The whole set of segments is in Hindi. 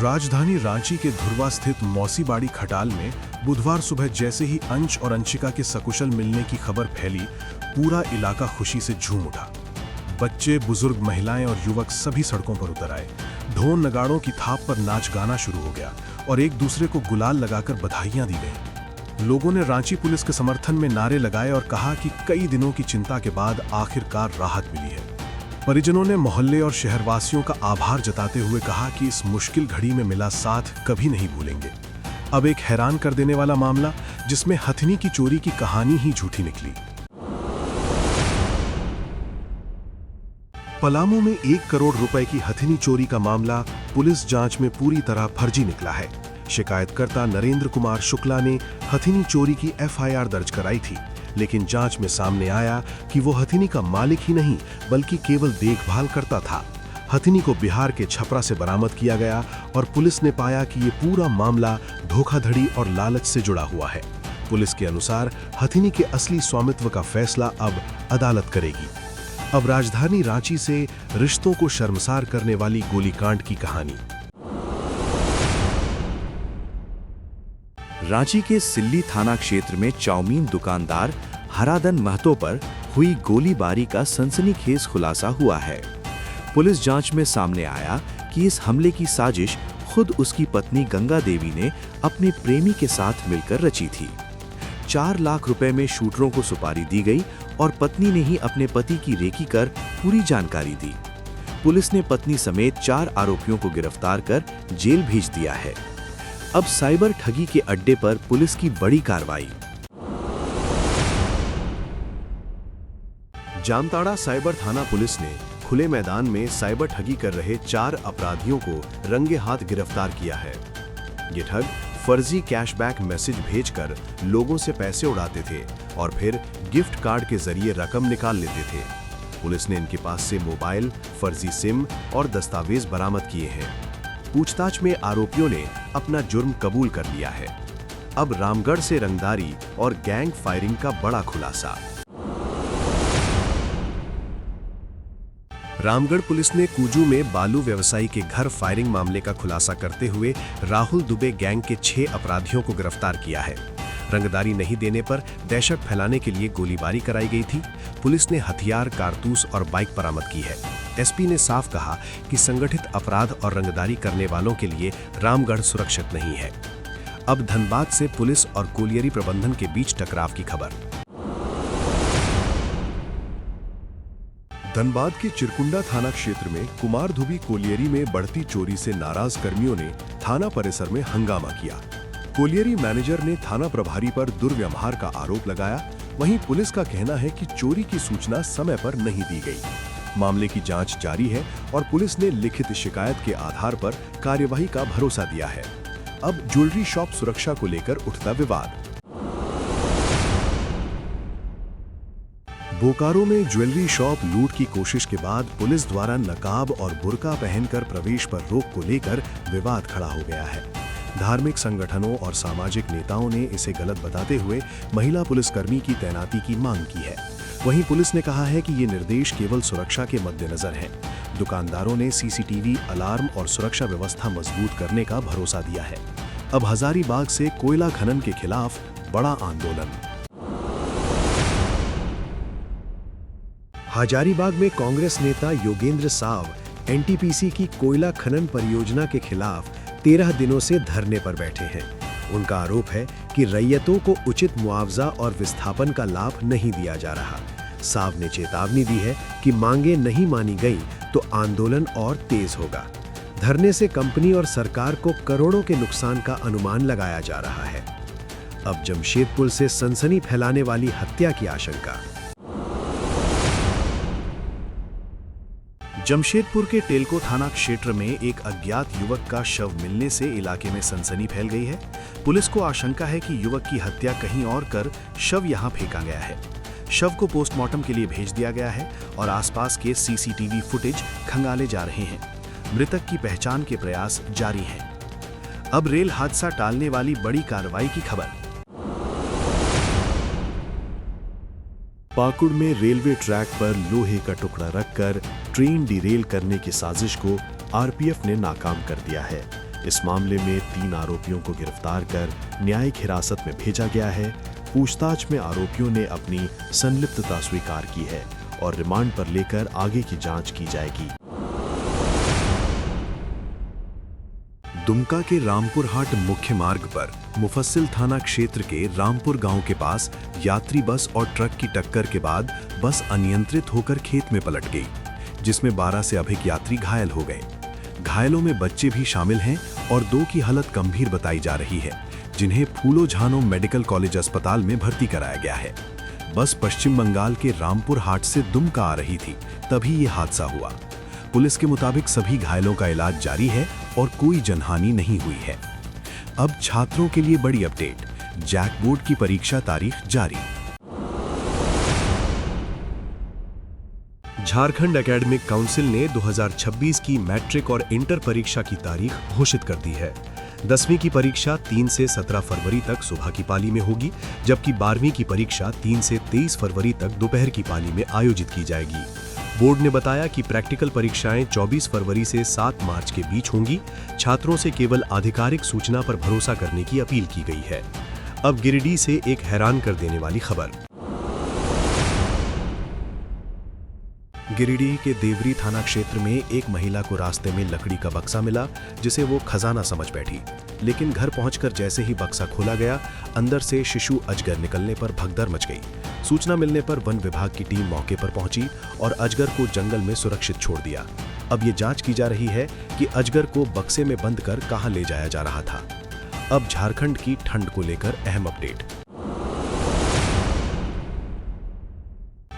राजधानी रांची के धुर्वा स्थित मौसीबाड़ी खटाल में बुधवार सुबह जैसे ही अंश और अंशिका के सकुशल मिलने की खबर फैली, पूरा इलाका खुशी से झूम उठा। बच्चे, बुजुर्ग, महिलाएं और युवक सभी सड़कों पर उतर आए। ढोल नगाड़ों की थाप पर नाच गाना शुरू हो गया और एक दूसरे को गुलाल लगाकर बधाइयां दी गईं। लोगों ने रांची पुलिस के समर्थन में नारे लगाए और कहा कि कई दिनों की चिंता के बाद आखिरकार राहत मिली है। परिजनों ने मोहल्ले और शहरवासियों का आभार जताते हुए कहा कि इस मुश्किल घड़ी में मिला साथ कभी नहीं भूलेंगे। अब एक हैरान कर देने वाला मामला, जिसमें हथिनी की चोरी की कहानी ही झूठी निकली। पलामू में 1 करोड़ रुपए की हथिनी चोरी का मामला पुलिस जांच में पूरी तरह फर्जी निकला है। शिकायतकर्ता नरेंद्र कुमार शुक्ला ने हथिनी चोरी की एफआईआर दर्ज कराई थी, लेकिन जांच में सामने आया कि वो हथिनी का मालिक ही नहीं बल्कि केवल देखभाल करता था। हथिनी को बिहार के छपरा से बरामद किया गया और पुलिस ने पाया कि ये पूरा मामला धोखाधड़ी और लालच से जुड़ा हुआ है। पुलिस के अनुसार हथिनी के असली स्वामित्व का फैसला अब अदालत करेगी। अब राजधानी रांची से रिश्तों को शर्मसार करने वाली गोलीकांड की कहानी। रांची के सिल्ली थाना क्षेत्र में चाउमीन दुकानदार हरादन महतो पर हुई गोलीबारी का सनसनीखेज खुलासा हुआ है। पुलिस जांच में सामने आया कि इस हमले की साजिश खुद उसकी पत्नी गंगा देवी ने अपने प्रेमी के साथ मिलकर रची थी। 4 लाख रुपए में शूटरों को सुपारी दी गई और पत्नी ने ही अपने पति की रेकी कर पूरी जानकारी दी। पुलिस ने पत्नी समेत 4 आरोपियों को गिरफ्तार कर जेल भेज दिया है। अब साइबर ठगी के अड्डे पर पुलिस की बड़ी कार्रवाई। जामताड़ा साइबर थाना पुलिस ने खुले मैदान में साइबर ठगी कर रहे 4 अपराधियों को रंगे हाथ गिरफ्तार किया है। ये ठग फर्जी कैशबैक मैसेज भेजकर लोगों से पैसे उड़ाते थे और फिर गिफ्ट कार्ड के जरिए रकम निकाल लेते थे। पुलिस ने इनके पास से मोबाइल, फर्जी सिम और दस्तावेज बरामद किए हैं। पूछताछ में आरोपियों ने अपना जुर्म कबूल कर लिया है। अब रामगढ़ से रंगदारी और गैंग फायरिंग का बड़ा खुलासा। रामगढ़ पुलिस ने कूजू में बालू व्यवसायी के घर फायरिंग मामले का खुलासा करते हुए राहुल दुबे गैंग के 6 अपराधियों को गिरफ्तार किया है। रंगदारी नहीं देने पर दहशत फैलाने के लिए गोलीबारी कराई गई थी। पुलिस ने हथियार, कारतूस और बाइक बरामद की है। एसपी ने साफ कहा कि संगठित अपराध और रंगदारी करने वालों के लिए रामगढ़ सुरक्षित नहीं है। अब धनबाद से पुलिस और कोलियरी प्रबंधन के बीच टकराव की खबर। धनबाद के चिरकुंडा थाना क्षेत्र में कुमारधुबी कोलियरी में बढ़ती चोरी से नाराज कर्मियों ने थाना परिसर में हंगामा किया। कोलियरी मैनेजर ने थाना प्रभारी पर दुर्व्यवहार का आरोप लगाया। वहीं पुलिस का कहना है कि चोरी की सूचना समय पर नहीं दी गई। मामले की जांच जारी है और पुलिस ने लिखित शिकायत के आधार पर कार्यवाही का भरोसा दिया है। अब ज्वेलरी शॉप सुरक्षा को लेकर उठता विवाद। बोकारो में ज्वेलरी शॉप लूट की कोशिश के बाद पुलिस द्वारा नकाब और बुर्का पहनकर प्रवेश पर रोक को लेकर विवाद खड़ा हो गया है। धार्मिक संगठनों और सामाजिक नेताओं ने इसे गलत बताते हुए महिला पुलिसकर्मी की तैनाती की मांग की है। वहीं पुलिस ने कहा है कि ये निर्देश केवल सुरक्षा के मद्देनजर हैं। दुकानदारों ने सीसीटीवी, अलार्म और सुरक्षा व्यवस्था मजबूत करने का भरोसा दिया है। अब हजारीबाग से कोयला खनन के खिलाफ बड़ा आंदोलन। हजारीबाग में कांग्रेस नेता योगेंद्र साव एनटीपीसी की कोयला खनन परियोजना के खिलाफ 13 दिनों से धरने पर बैठे हैं। उनका आरोप है कि रैयतों को उचित मुआवजा और विस्थापन का लाभ नहीं दिया जा रहा। साव ने चेतावनी दी है कि मांगे नहीं मानी गई तो आंदोलन और तेज होगा। धरने से कंपनी और सरकार को करोड़ों के नुकसान का अनुमान लगाया जा रहा है। अब जमशेदपुर से सनसनी फैलाने वाली हत्या की आशंका। जमशेदपुर के टेलको थाना क्षेत्र में एक अज्ञात युवक का शव मिलने से इलाके में सनसनी फैल गई है। पुलिस को आशंका है कि युवक की हत्या कहीं और कर शव यहां फेंका गया है। शव को पोस्टमार्टम के लिए भेज दिया गया है और आसपास के सीसीटीवी फुटेज खंगाले जा रहे हैं। मृतक की पहचान के प्रयास जारी हैं। अब रेल हादसा टालने वाली बड़ी कार्रवाई की खबर। पाकुड़ में रेलवे ट्रैक पर लोहे का टुकड़ा रखकर ट्रेन डिरेल करने की साजिश को आरपीएफ ने नाकाम कर दिया है। इस मामले में 3 आरोपियों को गिरफ्तार कर न्यायिक हिरासत में भेजा गया है। पूछताछ में आरोपियों ने अपनी संलिप्तता स्वीकार की है और रिमांड पर लेकर आगे की जांच की जाएगी। दुमका के रामपुर हाट मुख्य मार्ग पर मुफस्सिल थाना क्षेत्र के रामपुर गांव के पास यात्री बस और ट्रक की टक्कर के बाद बस अनियंत्रित होकर खेत में पलट गई, जिसमें 12 से अधिक यात्री घायल हो गए। घायलों में बच्चे भी शामिल हैं और 2 की हालत गंभीर बताई जा रही है, जिन्हें फूलो झानो मेडिकल कॉलेज अस्पताल में भर्ती कराया गया है। बस पश्चिम बंगाल के रामपुर हाट से दुमका आ रही थी, तभी ये हादसा हुआ। पुलिस के मुताबिक सभी घायलों का इलाज जारी है और कोई जनहानि नहीं हुई है। अब छात्रों के लिए बड़ी अपडेट, जैक बोर्ड की परीक्षा तारीख जारी। झारखंड एकेडमिक काउंसिल ने 2026 की मैट्रिक और इंटर परीक्षा की तारीख घोषित कर दी है। 10वीं की परीक्षा 3 से 17 फरवरी तक सुबह की पाली में होगी, जबकि 12वीं की परीक्षा 3 से 23 फरवरी तक दोपहर की पाली में आयोजित की जाएगी। बोर्ड ने बताया कि प्रैक्टिकल परीक्षाएं 24 फरवरी से 7 मार्च के बीच होंगी। छात्रों से केवल आधिकारिक सूचना पर भरोसा करने की अपील की गई है। अब गिरिडीह से एक हैरान कर देने वाली खबर। गिरिडीह के देवरी थाना क्षेत्र में एक महिला को रास्ते में लकड़ी का बक्सा मिला, जिसे वो खजाना समझ बैठी। लेकिन घर पहुंचकर जैसे ही बक्सा खोला गया, अंदर से शिशु अजगर निकलने पर भगदड़ मच गई। सूचना मिलने पर वन विभाग की टीम मौके पर पहुंची और अजगर को जंगल में सुरक्षित छोड़ दिया। अब ये जांच की जा रही है कि अजगर को बक्से में बंद कर कहां ले जाया जा रहा था। अब झारखंड की ठंड को लेकर अहम अपडेट।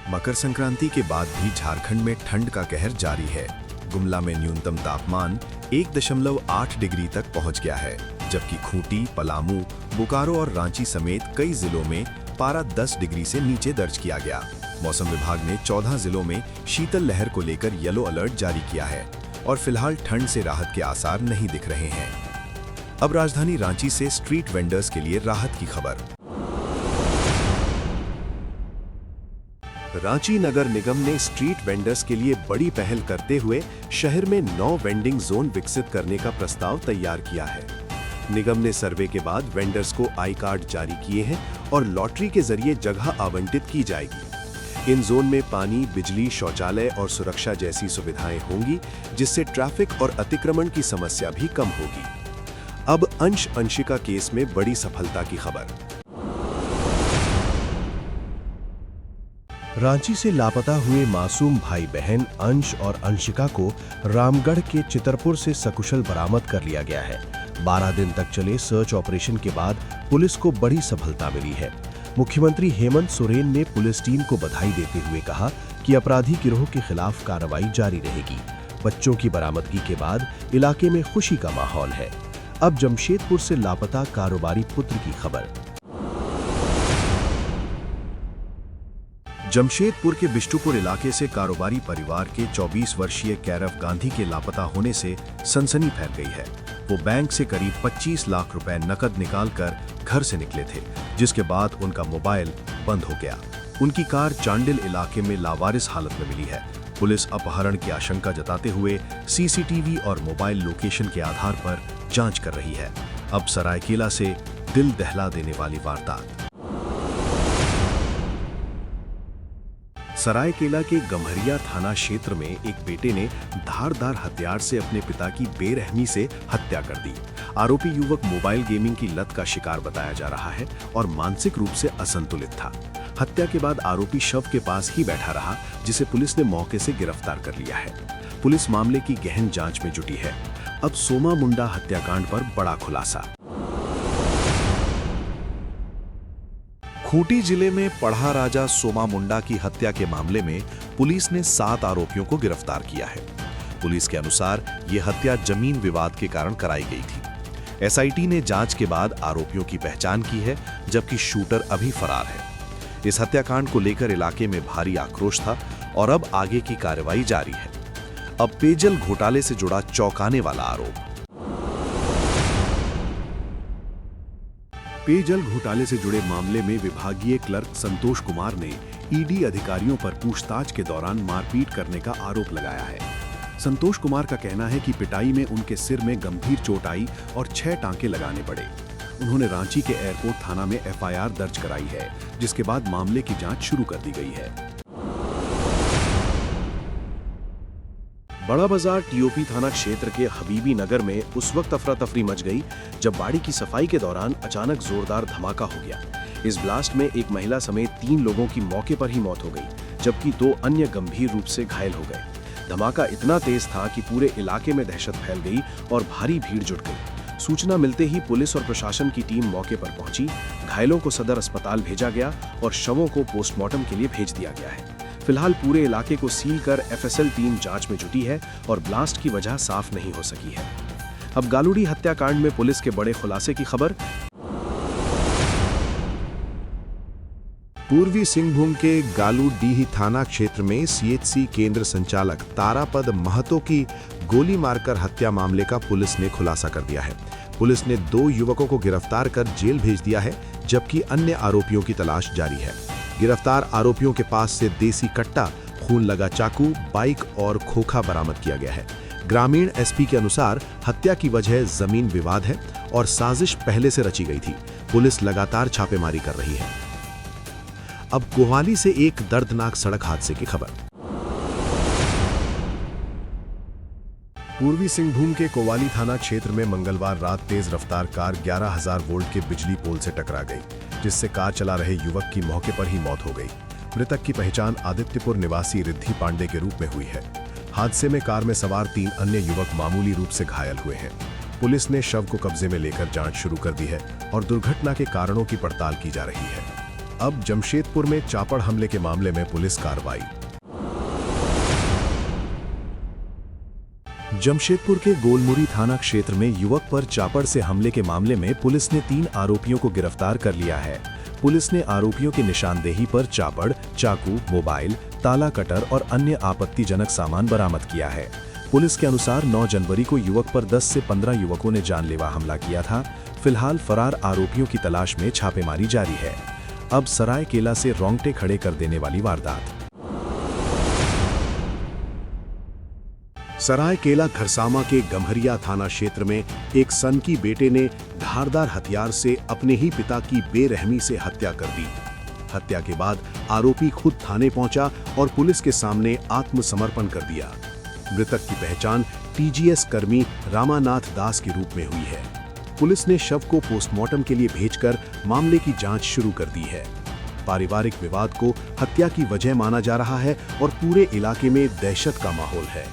मकर संक्रांति के बाद भी झारखंड में ठंड का कहर जारी है। गुमला में न्यूनतम तापमान 1.8 डिग्री तक पहुंच गया है, जबकि खूंटी, पलामू, बोकारो और रांची समेत कई जिलों में पारा 10 डिग्री से नीचे दर्ज किया गया। मौसम विभाग ने 14 जिलों में शीतल लहर को लेकर येलो अलर्ट जारी किया है और फिलहाल ठंड से राहत के आसार नहीं दिख रहे हैं। अब राजधानी रांची से स्ट्रीट वेंडर्स के लिए राहत की खबर। रांची नगर निगम ने स्ट्रीट वेंडर्स के लिए बड़ी पहल करते हुए शहर में 9 वेंडिंग जोन विकसित करने का प्रस्ताव तैयार किया है। निगम ने सर्वे के बाद वेंडर्स को आई कार्ड जारी किए हैं और लॉटरी के जरिए जगह आवंटित की जाएगी। इन जोन में पानी, बिजली, शौचालय और सुरक्षा जैसी सुविधाएं होंगी, जिससे ट्रैफिक और अतिक्रमण की समस्या भी कम होगी। अब अंशिका केस में बड़ी सफलता की खबर। रांची से लापता हुए मासूम भाई बहन अंश और अंशिका को रामगढ़ के चितरपुर से सकुशल बरामद कर लिया गया है। 12 दिन तक चले सर्च ऑपरेशन के बाद पुलिस को बड़ी सफलता मिली है। मुख्यमंत्री हेमंत सोरेन ने पुलिस टीम को बधाई देते हुए कहा कि अपराधी गिरोह के खिलाफ कार्रवाई जारी रहेगी। बच्चों की बरामदगी के बाद इलाके में खुशी का माहौल है। अब जमशेदपुर से लापता कारोबारी पुत्र की खबर। जमशेदपुर के बिष्टुपुर इलाके से कारोबारी परिवार के 24 वर्षीय कैरव गांधी के लापता होने से सनसनी फैल गई है। वो बैंक से करीब 25 लाख रुपए नकद निकालकर घर से निकले थे, जिसके बाद उनका मोबाइल बंद हो गया। उनकी कार चांडिल इलाके में लावारिस हालत में मिली है। पुलिस अपहरण की आशंका जताते हुए सीसीटीवी और मोबाइल लोकेशन के आधार पर जांच कर रही है। अब सरायकेला से दिल दहला देने वाली वारदात। सरायकेला के गम्हरिया थाना क्षेत्र में एक बेटे ने धारदार हथियार से अपने पिता की बेरहमी से हत्या कर दी। आरोपी युवक मोबाइल गेमिंग की लत का शिकार बताया जा रहा है और मानसिक रूप से असंतुलित था। हत्या के बाद आरोपी शव के पास ही बैठा रहा, जिसे पुलिस ने मौके से गिरफ्तार कर लिया है। पुलिस मामले की गहन जांच में जुटी है। अब सोमा मुंडा हत्याकांड पर बड़ा खुलासा। खूंटी जिले में पढ़ा राजा सोमा मुंडा की हत्या के मामले में पुलिस ने 7 आरोपियों को गिरफ्तार किया है। पुलिस के अनुसार यह हत्या जमीन विवाद के कारण कराई गई थी। एसआईटी ने जांच के बाद आरोपियों की पहचान की है, जबकि शूटर अभी फरार है। इस हत्याकांड को लेकर इलाके में भारी आक्रोश था और अब आगे की कार्रवाई जारी है। अब पेयजल घोटाले से जुड़ा चौंकाने वाला आरोप। पेयजल घोटाले से जुड़े मामले में विभागीय क्लर्क संतोष कुमार ने ईडी अधिकारियों पर पूछताछ के दौरान मारपीट करने का आरोप लगाया है। संतोष कुमार का कहना है कि पिटाई में उनके सिर में गंभीर चोट आई और 6 टांके लगाने पड़े। उन्होंने रांची के एयरपोर्ट थाना में एफआईआर दर्ज कराई है, जिसके बाद मामले की जांच शुरू कर दी गई है। बड़ा बाजार टीओपी थाना क्षेत्र के हबीबी नगर में उस वक्त अफरा तफरी मच गई जब बाड़ी की सफाई के दौरान अचानक जोरदार धमाका हो गया। इस ब्लास्ट में एक महिला समेत 3 लोगों की मौके पर ही मौत हो गई, जबकि 2 अन्य गंभीर रूप से घायल हो गए। धमाका इतना तेज था कि पूरे इलाके में दहशत फैल गई और भारी भीड़ जुट गई। सूचना मिलते ही पुलिस और प्रशासन की टीम मौके पर पहुंची। घायलों को सदर अस्पताल भेजा गया और शवों को पोस्टमार्टम के लिए भेज दिया गया है। फिलहाल पूरे इलाके को सील कर एफएसएल टीम जांच में जुटी है और ब्लास्ट की वजह साफ नहीं हो सकी है। अब गालूडी हत्याकांड में पुलिस के बड़े खुलासे की खबर। पूर्वी सिंहभूम के गालूडीही थाना क्षेत्र में सीएचसी केंद्र संचालक तारापद महतो की गोली मारकर हत्या मामले का पुलिस ने खुलासा कर दिया है। पुलिस ने 2 युवकों को गिरफ्तार कर जेल भेज दिया है, जबकि अन्य आरोपियों की तलाश जारी है। गिरफ्तार आरोपियों के पास से देसी कट्टा, खून लगा चाकू, बाइक और खोखा बरामद किया गया है। ग्रामीण एसपी के अनुसार हत्या की वजह जमीन विवाद है और साजिश पहले से रची गई थी। पुलिस लगातार छापेमारी कर रही है। अब कोहाली से एक दर्दनाक सड़क हादसे की खबर। पूर्वी सिंहभूम के कोवाली थाना क्षेत्र में मंगलवार रात तेज रफ्तार कार 11,000 वोल्ट के बिजली पोल से टकरा गई, जिससे कार चला रहे युवक की मौके पर ही मौत हो गई। मृतक की पहचान आदित्यपुर निवासी रिद्धि पांडे के रूप में हुई है। हादसे में कार में सवार 3 अन्य युवक मामूली रूप से घायल हुए हैं। पुलिस ने शव को कब्जे में लेकर जांच शुरू कर दी है और दुर्घटना के कारणों की पड़ताल की जा रही है। अब जमशेदपुर में चापड़ हमले के मामले में पुलिस कार्रवाई। जमशेदपुर के गोलमुरी थाना क्षेत्र में युवक पर चापड़ से हमले के मामले में पुलिस ने 3 आरोपियों को गिरफ्तार कर लिया है। पुलिस ने आरोपियों की निशानदेही पर चापड़, चाकू, मोबाइल, ताला कटर और अन्य आपत्तिजनक सामान बरामद किया है। पुलिस के अनुसार 9 जनवरी को युवक पर 10 से 15 युवकों ने जानलेवा हमला किया था। फिलहाल फरार आरोपियों की तलाश में छापेमारी जारी है। अब सरायकेला से रोंगटे खड़े कर देने वाली वारदात। सरायकेला खरसामा के गम्हरिया थाना क्षेत्र में एक सनकी बेटे ने धारदार हथियार से अपने ही पिता की बेरहमी से हत्या कर दी। हत्या के बाद आरोपी खुद थाने पहुंचा और पुलिस के सामने आत्मसमर्पण कर दिया। मृतक की पहचान टीजीएस कर्मी रामानाथ दास के रूप में हुई है। पुलिस ने शव को पोस्टमार्टम के लिए भेजकर मामले की जांच शुरू कर दी है। पारिवारिक विवाद को हत्या की वजह माना जा रहा है और पूरे इलाके में दहशत का माहौल है।